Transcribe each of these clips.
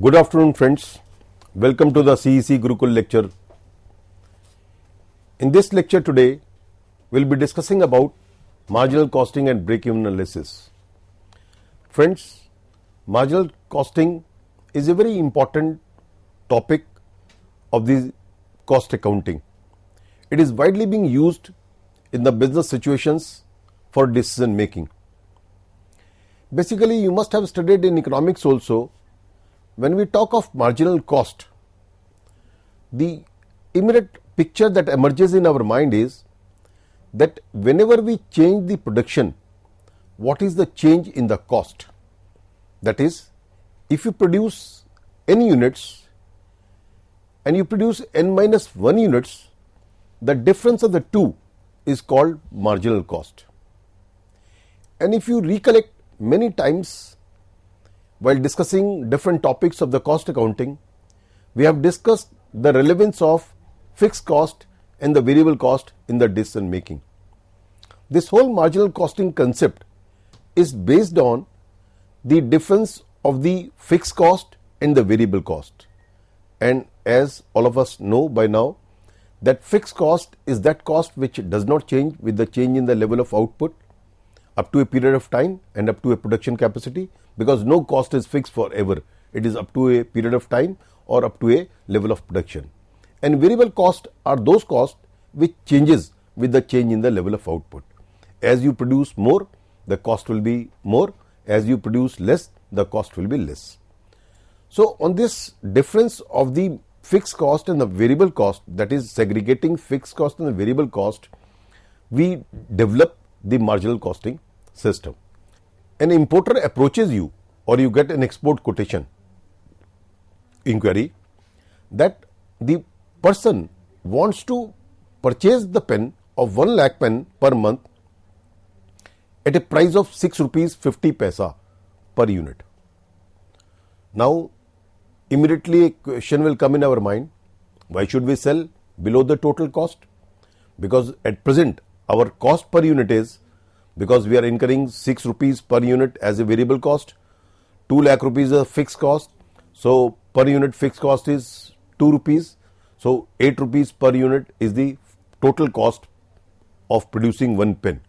Good afternoon, friends. Welcome to the CEC Gurukul lecture. In this lecture today, we'll be discussing about marginal costing and break-even analysis. Friends, marginal costing is a very important topic of the cost accounting. It is widely being used in the business situations for decision making. Basically, you must have studied in economics also. When we talk of marginal cost, the immediate picture that emerges in our mind is that whenever we change the production, what is the change in the cost? That is, if you produce n units and you produce n minus 1 units, the difference of the two is called marginal cost. And if you recollect many times while discussing different topics of the cost accounting, we have discussed the relevance of fixed cost and the variable cost in the decision making. This whole marginal costing concept is based on the difference of the fixed cost and the variable cost. And as all of us know by now, that fixed cost is that cost which does not change with the change in the level of output up to a period of time and up to a production capacity, because no cost is fixed forever. It is up to a period of time or up to a level of production. And variable cost are those costs which changes with the change in the level of output. As you produce more, the cost will be more. As you produce less, the cost will be less. So on this difference of the fixed cost and the variable cost, that is segregating fixed cost and the variable cost, we develop the marginal costing system. An importer approaches you or you get an export quotation inquiry that the person wants to purchase the pen of 1 lakh pen per month at a price of 6 rupees 50 paisa per unit. Now immediately a question will come in our mind, why should we sell below the total cost? Because at present our cost per unit is, because we are incurring 6 rupees per unit as a variable cost, 2 lakh rupees a fixed cost, so per unit fixed cost is 2 rupees, so 8 rupees per unit is the total cost of producing one pen.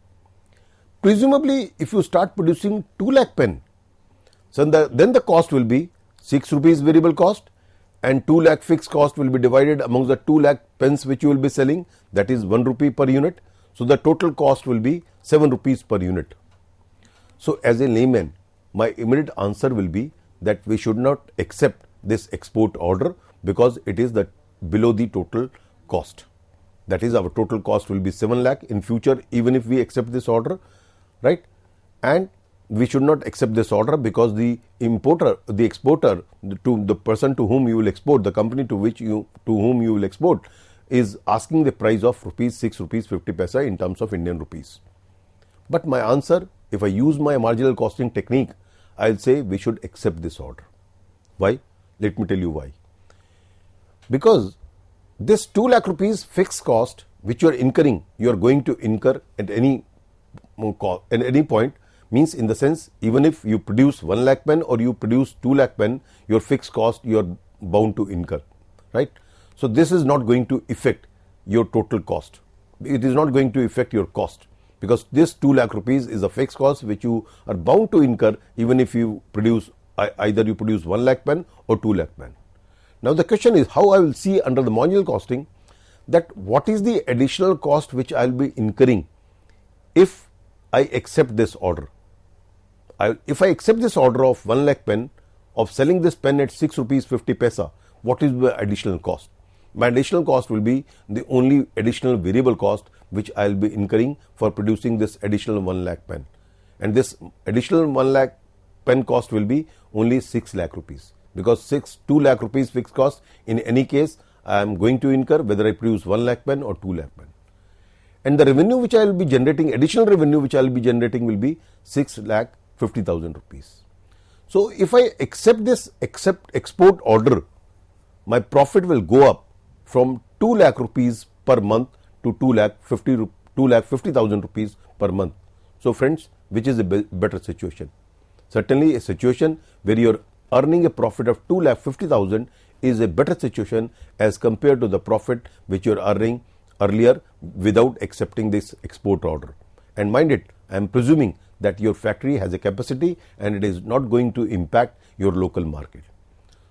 Presumably if you start producing 2 lakh pen, so then the cost will be 6 rupees variable cost and 2 lakh fixed cost will be divided amongst the 2 lakh pens which you will be selling, that is 1 rupee per unit. So the total cost will be 7 rupees per unit. So as a layman, my immediate answer will be that we should not accept this export order because it is below the total cost. That is, our total cost will be 7 lakh in future even if we accept this order, right? And we should not accept this order because the importer, the exporter, to the person to whom you will export, the company to whom you will export, is asking the price of 6 rupees 50 paisa in terms of Indian rupees. But my answer, if I use my marginal costing technique, I'll say we should accept this order. Why? Let me tell you why. Because this 2 lakh rupees fixed cost which you are incurring, you are going to incur at any point, means in the sense, even if you produce 1 lakh pen or you produce 2 lakh pen, your fixed cost you are bound to incur, right? So this is not going to affect your total cost. It is not going to affect your cost because this 2 lakh rupees is a fixed cost which you are bound to incur even if you produce, either you produce 1 lakh pen or 2 lakh pen. Now the question is how I will see under the marginal costing that what is the additional cost which I will be incurring if I accept this order. If I accept this order of 1 lakh pen of selling this pen at 6 rupees 50 paisa, what is the additional cost? My additional cost will be the only additional variable cost which I will be incurring for producing this additional 1 lakh pen. And this additional 1 lakh pen cost will be only 6 lakh rupees because 2 lakh rupees fixed cost in any case I am going to incur whether I produce 1 lakh pen or 2 lakh pen. And the revenue which I will be generating, additional revenue which I will be generating will be 6 lakh 50,000 rupees. So if I accept this export order, my profit will go up from 2 lakh rupees per month to 2 lakh 50,000 rupees per month. So friends, which is a better situation? Certainly a situation where your earning a profit of 2,50,000 is a better situation as compared to the profit which you are earning earlier without accepting this export order. And mind it, I am presuming that your factory has a capacity and it is not going to impact your local market.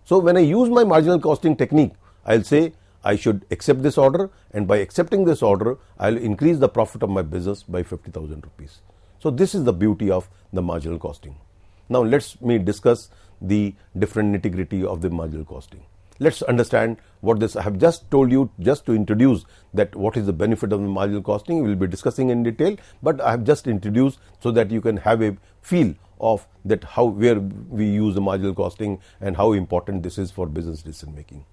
So when I use my marginal costing technique, I'll say I should accept this order, and by accepting this order, I'll increase the profit of my business by 50,000 rupees. So this is the beauty of the marginal costing. Now let's me discuss the different nitty-gritty of the marginal costing. Let's understand what this. I have just told you just to introduce that what is the benefit of the marginal costing. We will be discussing in detail, but I have just introduced so that you can have a feel of that how where we use the marginal costing and how important this is for business decision making.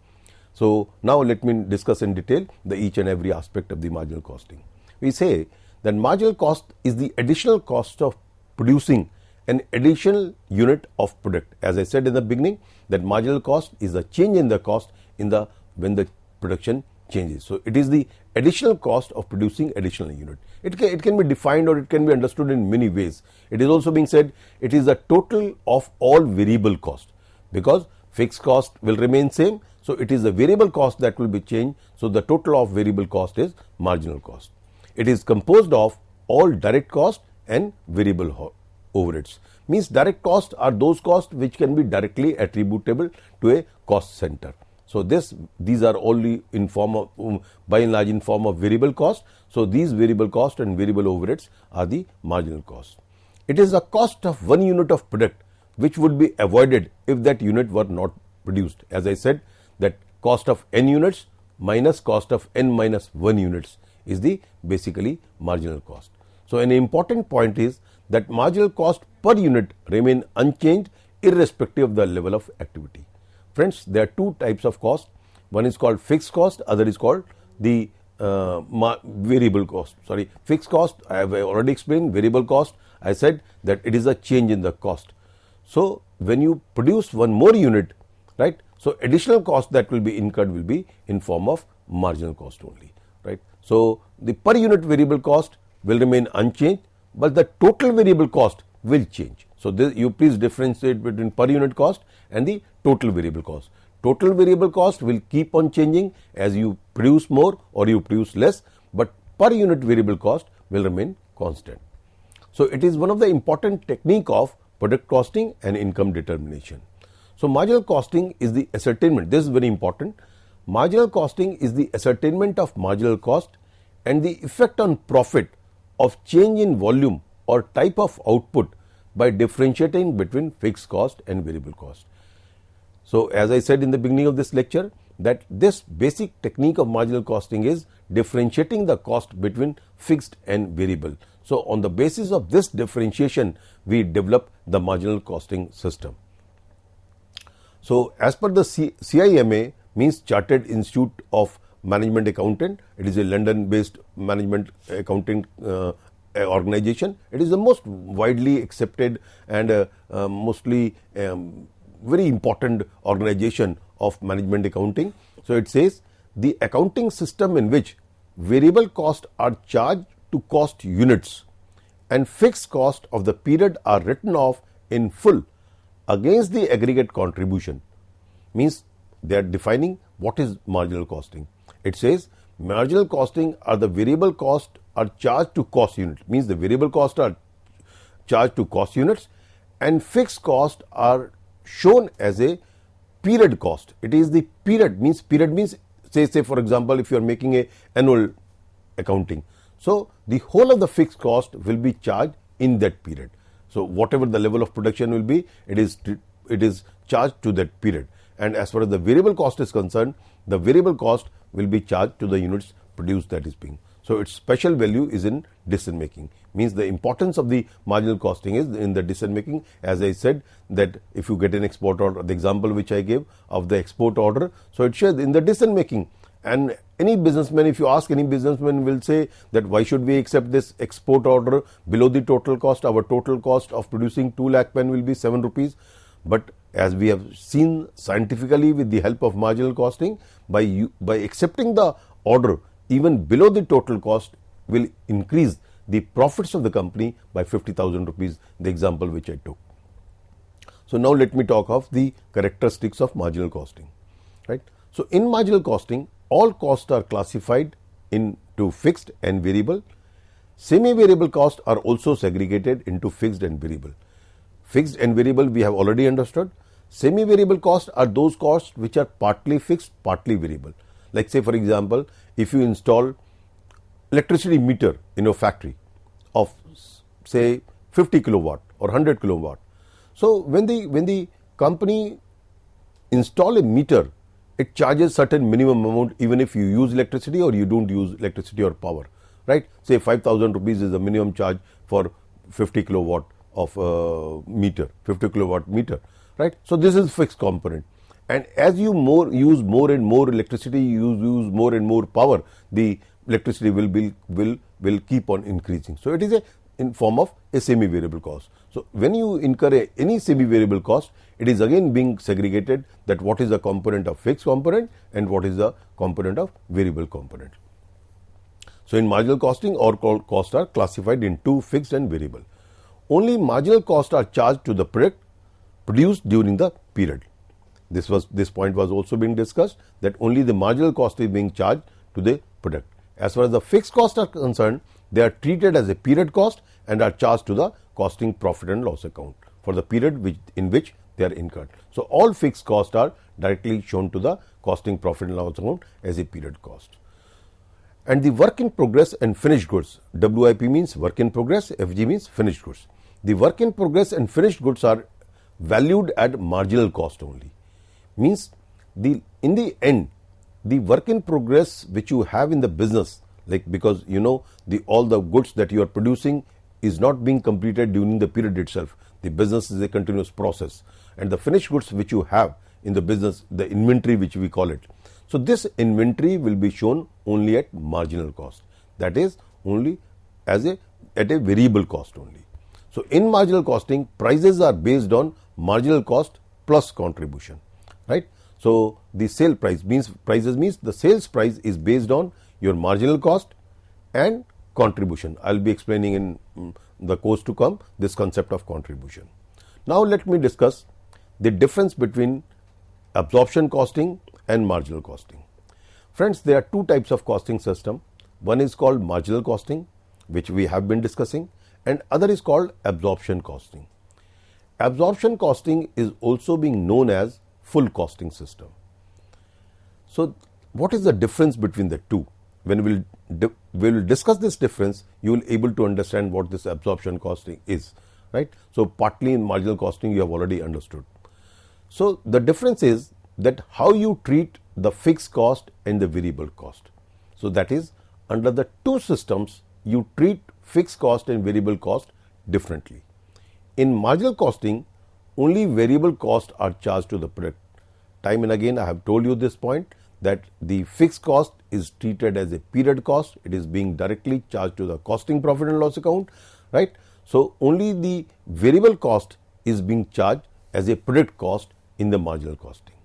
So now let me discuss in detail the each and every aspect of the marginal costing. We say that marginal cost is the additional cost of producing an additional unit of product. As I said in the beginning, that marginal cost is the change in the cost in the when the production changes. So it is the additional cost of producing additional unit. It can be defined or it can be understood in many ways. It is also being said it is the total of all variable cost, because fixed cost will remain same. So it is the variable cost that will be changed. So the total of variable cost is marginal cost. It is composed of all direct cost and variable overheads. Means direct costs are those costs which can be directly attributable to a cost center. So these are only in form of by and large in form of variable cost. So these variable cost and variable overheads are the marginal cost. It is the cost of one unit of product which would be avoided if that unit were not produced. As I said, that cost of n units minus cost of n minus 1 units is the basically marginal cost. So an important point is that marginal cost per unit remain unchanged irrespective of the level of activity. Friends, there are two types of cost. One is called fixed cost, other is called the variable cost. Sorry, fixed cost I have already explained. Variable cost, I said that it is a change in the cost. So when you produce one more unit, right, so additional cost that will be incurred will be in form of marginal cost only, right. So the per unit variable cost will remain unchanged, but the total variable cost will change. So you please differentiate between per unit cost and the total variable cost. Total variable cost will keep on changing as you produce more or you produce less, but per unit variable cost will remain constant. So it is one of the important technique of product costing and income determination. So marginal costing is the ascertainment. This is very important. Marginal costing is the ascertainment of marginal cost and the effect on profit of change in volume or type of output by differentiating between fixed cost and variable cost. So as I said in the beginning of this lecture, that this basic technique of marginal costing is differentiating the cost between fixed and variable. So on the basis of this differentiation, we develop the marginal costing system. So as per the CIMA, means Chartered Institute of Management Accountant, it is a London-based management accounting organization. It is the most widely accepted and mostly very important organization of management accounting. So it says the accounting system in which variable costs are charged to cost units and fixed cost of the period are written off in full against the aggregate contribution, means they are defining what is marginal costing. It says marginal costing are the variable cost are charged to cost units, means the variable cost are charged to cost units and fixed cost are shown as a period cost. It is the period means say for example if you are making a annual accounting, so the whole of the fixed cost will be charged in that period. So whatever the level of production will be, it is charged to that period. And as far as the variable cost is concerned, the variable cost will be charged to the units produced that is being. So its special value is in decision making, means the importance of the marginal costing is in the decision making. As I said that if you get an export order, the example which I gave of the export order, so it shows in the decision making. And any businessman, if you ask any businessman, will say that why should we accept this export order below the total cost? Our total cost of producing 2 lakh pen will be 7 rupees. But as we have seen scientifically with the help of marginal costing, by accepting the order even below the total cost will increase the profits of the company by 50,000 rupees, the example which I took. So now let me talk of the characteristics of marginal costing, right? So in marginal costing, all costs are classified into fixed and variable. Semi-variable costs are also segregated into fixed and variable. Fixed and variable we have already understood. Semi-variable costs are those costs which are partly fixed, partly variable. Like say for example, if you install electricity meter in your factory of say 50 kilowatt or 100 kilowatt. So when the company install a meter, it charges certain minimum amount even if you use electricity or you don't use electricity or power, right? Say 5,000 rupees is the minimum charge for 50 kilowatt of meter, 50 kilowatt meter, right? So this is fixed component. And as you use more and more electricity, you use more and more power, the electricity will keep on increasing. So it is in form of a semi-variable cost. So when you incur any semi-variable cost, it is again being segregated that what is the component of fixed component and what is the component of variable component. So in marginal costing, all costs are classified into fixed and variable. Only marginal costs are charged to the product produced during the period. This point was also being discussed, that only the marginal cost is being charged to the product. As far as the fixed costs are concerned, they are treated as a period cost and are charged to the costing profit and loss account for the period in which they are incurred. So all fixed costs are directly shown to the costing profit and loss account as a period cost. And the work in progress and finished goods, WIP means work in progress, FG means finished goods. The work in progress and finished goods are valued at marginal cost only. Means in the end, the work in progress which you have in the business, like because you know all the goods that you are producing is not being completed during the period itself. The business is a continuous process, and the finished goods which you have in the business, the inventory which we call it. So this inventory will be shown only at marginal cost. That is only at a variable cost only. So in marginal costing, prices are based on marginal cost plus contribution, right? So the sale price means the sales price is based on your marginal cost and contribution. I'll be explaining in the course to come this concept of contribution. Now let me discuss the difference between absorption costing and marginal costing. Friends, there are two types of costing system. One is called marginal costing, which we have been discussing, and other is called absorption costing. Absorption costing is also being known as full costing system. So what is the difference between the two? When we will discuss this difference, you will able to understand what this absorption costing is, right? So partly in marginal costing you have already understood. So the difference is that how you treat the fixed cost and the variable cost. So that is, under the two systems you treat fixed cost and variable cost differently. In marginal costing, only variable costs are charged to the product. Time and again I have told you this point, that the fixed cost is treated as a period cost. It is being directly charged to the costing profit and loss account, right? So only the variable cost is being charged as a product cost in the marginal costing.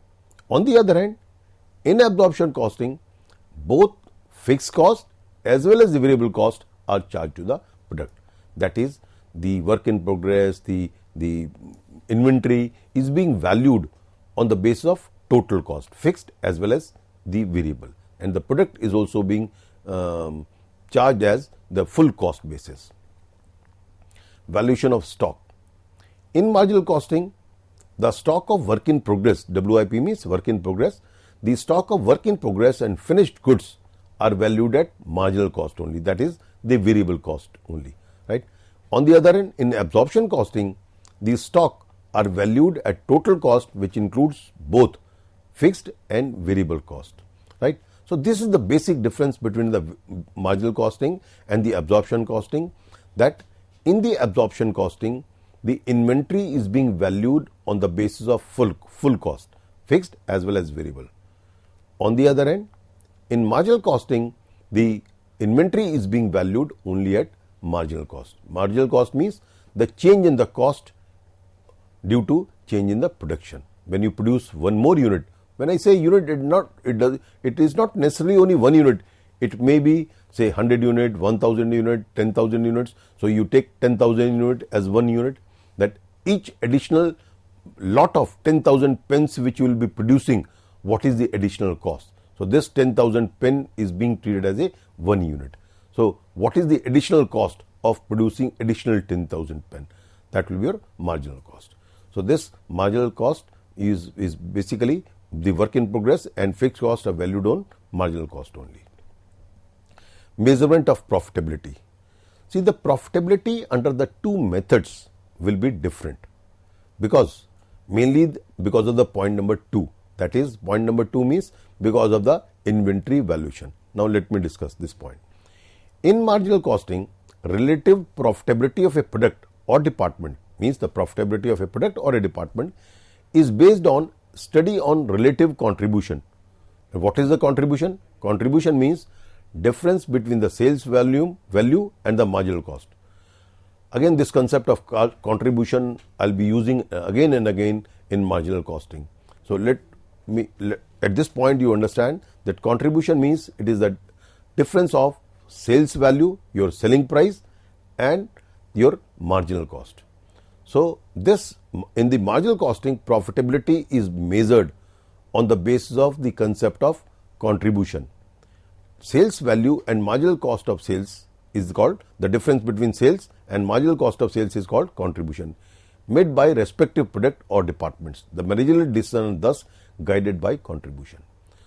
On the other hand, in absorption costing, both fixed cost as well as the variable cost are charged to the product. That is, the work in progress, the inventory is being valued on the basis of total cost, fixed as well as the variable, and the product is also being charged as the full cost basis. Valuation of stock. In marginal costing, the stock of work in progress, WIP means work in progress, the stock of work in progress and finished goods are valued at marginal cost only, that is the variable cost only, right? On the other hand, in absorption costing, the stock are valued at total cost, which includes both fixed and variable cost, right? So this is the basic difference between the marginal costing and the absorption costing, that in the absorption costing, the inventory is being valued on the basis of full cost, fixed as well as variable. On the other hand, in marginal costing, the inventory is being valued only at marginal cost. Marginal cost means the change in the cost due to change in the production. When you produce one more unit, when I say unit, it is not necessarily only one unit. It may be say 100 unit, 1000 unit, 10,000 units. So you take 10,000 unit as one unit. That each additional lot of 10,000 pens which you will be producing, what is the additional cost? So this 10,000 pen is being treated as a 1 unit. So what is the additional cost of producing additional 10,000 pen? That will be your marginal cost. So this marginal cost is basically the work in progress, and fixed costs are valued on marginal cost only. Measurement of profitability. See, the profitability under the two methods will be different, because mainly because of the point number 2. That is, point number 2 means because of the inventory valuation. Now let me discuss this point. In marginal costing, relative profitability of a product or department, means the profitability of a product or a department, is based on study on relative contribution. What is the contribution? Contribution means difference between the sales value and the marginal cost. Again, this concept of contribution I'll be using again and again in marginal costing. So at this point you understand that contribution means it is the difference of sales value, your selling price, and your marginal cost. So this, in the marginal costing, profitability is measured on the basis of the concept of contribution. Sales value and marginal cost of sales is called, the difference between sales and marginal cost of sales is called contribution, made by respective product or departments. The managerial decision thus guided by contribution.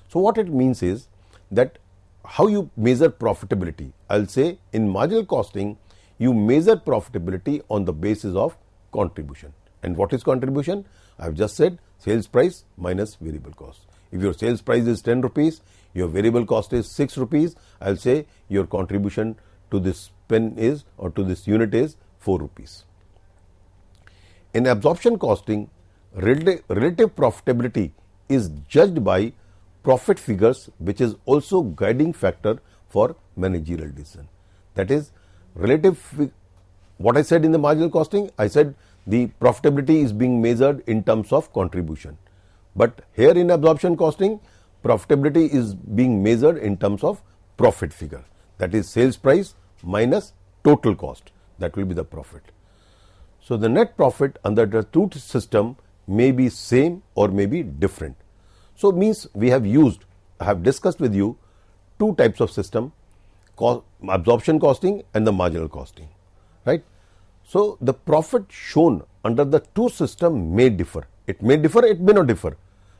So what it means is that how you measure profitability. I'll say in marginal costing, you measure profitability on the basis of contribution. And what is contribution? I've just said sales price minus variable cost. If your sales price is 10 rupees, your variable cost is 6 rupees, I'll say your contribution to this pen is, or to this unit is 4 rupees. In absorption costing, relative profitability is judged by profit figures, which is also guiding factor for managerial decision. That is, what I said in the marginal costing, I said the profitability is being measured in terms of contribution. But here in absorption costing, profitability is being measured in terms of profit figure. That is sales price minus total cost. That will be the profit. So the net profit under the two system may be same or may be different. So means I have discussed with you two types of system, absorption costing and the marginal costing, right? So the profit shown under the two system may differ. It may differ, it may not differ.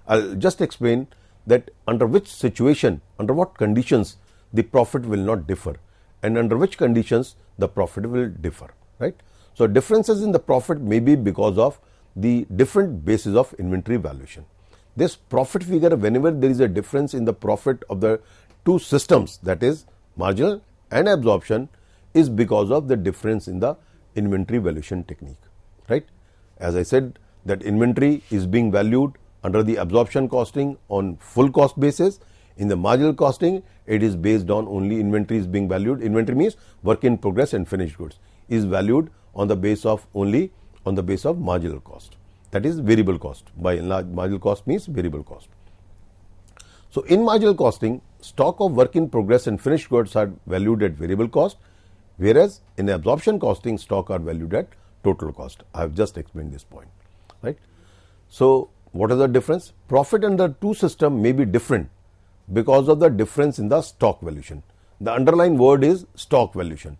I'll just explain that under which situation, under what conditions the profit will not differ, and under which conditions the profit will differ, right? So differences in the profit may be because of the different basis of inventory valuation. This profit figure, whenever there is a difference in the profit of the two systems, that is marginal and absorption, is because of the difference in the inventory valuation technique, right? As I said, that inventory is being valued under the absorption costing on full cost basis. In the marginal costing, it is based on only inventory is being valued. Inventory means work in progress and finished goods is valued on the base of only on the base of marginal cost. That is variable cost. By and large, marginal cost means variable cost. So in marginal costing, stock of work in progress and finished goods are valued at variable cost, whereas in absorption costing, stock are valued at total cost. I have just explained this point, right? So what is the difference? Profit under two system may be different because of the difference in the stock valuation. The underlying word is stock valuation.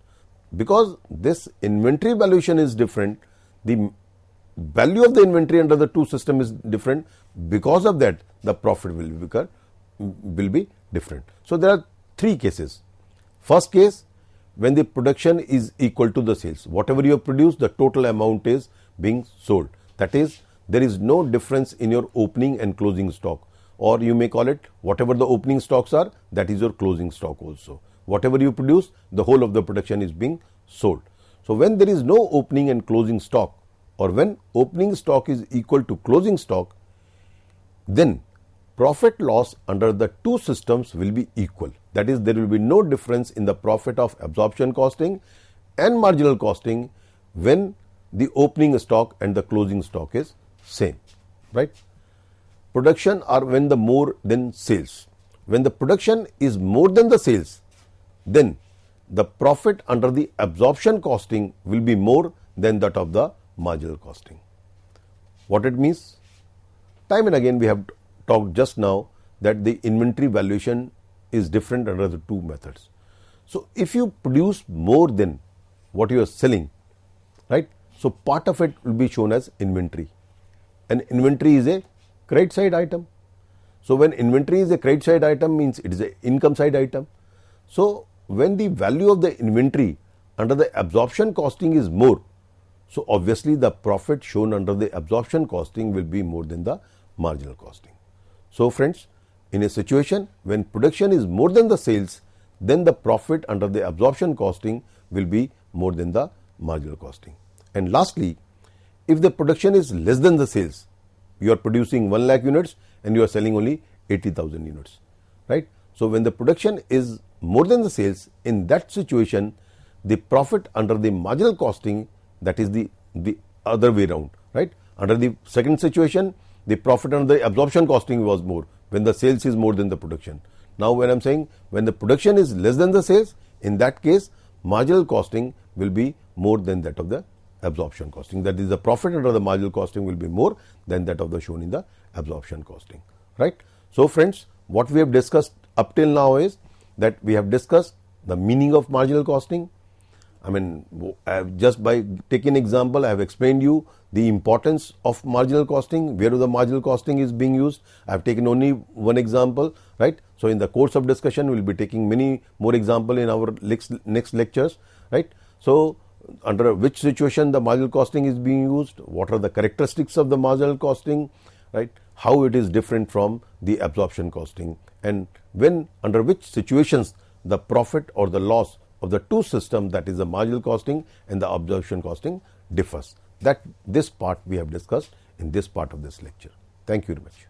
Because this inventory valuation is different, the value of the inventory under the two system is different. Because of that, the profit will be different. So there are three cases. First case, when the production is equal to the sales. Whatever you have produced, the total amount is being sold. That is, there is no difference in your opening and closing stock, or you may call it whatever the opening stocks are, that is your closing stock also. Whatever you produce, the whole of the production is being sold. So when there is no opening and closing stock, or when opening stock is equal to closing stock, then profit loss under the two systems will be equal. That is, there will be no difference in the profit of absorption costing and marginal costing when the opening stock and the closing stock is same, right? Production are when the more than sales. When the production is more than the sales, then the profit under the absorption costing will be more than that of the marginal costing. What it means? Time and again we have talked just now that the inventory valuation is different under the two methods. So if you produce more than what you are selling, right? So part of it will be shown as inventory, and inventory is a credit side item. So when inventory is a credit side item, means it is an income side item. So when the value of the inventory under the absorption costing is more, so obviously the profit shown under the absorption costing will be more than the marginal costing. So friends, in a situation when production is more than the sales, then the profit under the absorption costing will be more than the marginal costing. And lastly, if the production is less than the sales, you are producing 1 lakh units and you are selling only 80,000 units, right? So when the production is more than the sales, in that situation, the profit under the marginal costing, that is the other way around, right? Under the second situation, the profit under the absorption costing was more when the sales is more than the production. Now when I am saying when the production is less than the sales, in that case, marginal costing will be more than that of the absorption costing. That is, the profit under the marginal costing will be more than that of the shown in the absorption costing, right? So friends, what we have discussed up till now is that we have discussed the meaning of marginal costing. I mean, just by taking an example, I have explained you the importance of marginal costing, where the marginal costing is being used. I have taken only one example, right? So in the course of discussion, we will be taking many more examples in our next lectures, right? So under which situation the marginal costing is being used, what are the characteristics of the marginal costing, right? How it is different from the absorption costing, and when under which situations the profit or the loss of the two systems, that is the marginal costing and the absorption costing, differs. That this part we have discussed in this part of this lecture. Thank you very much.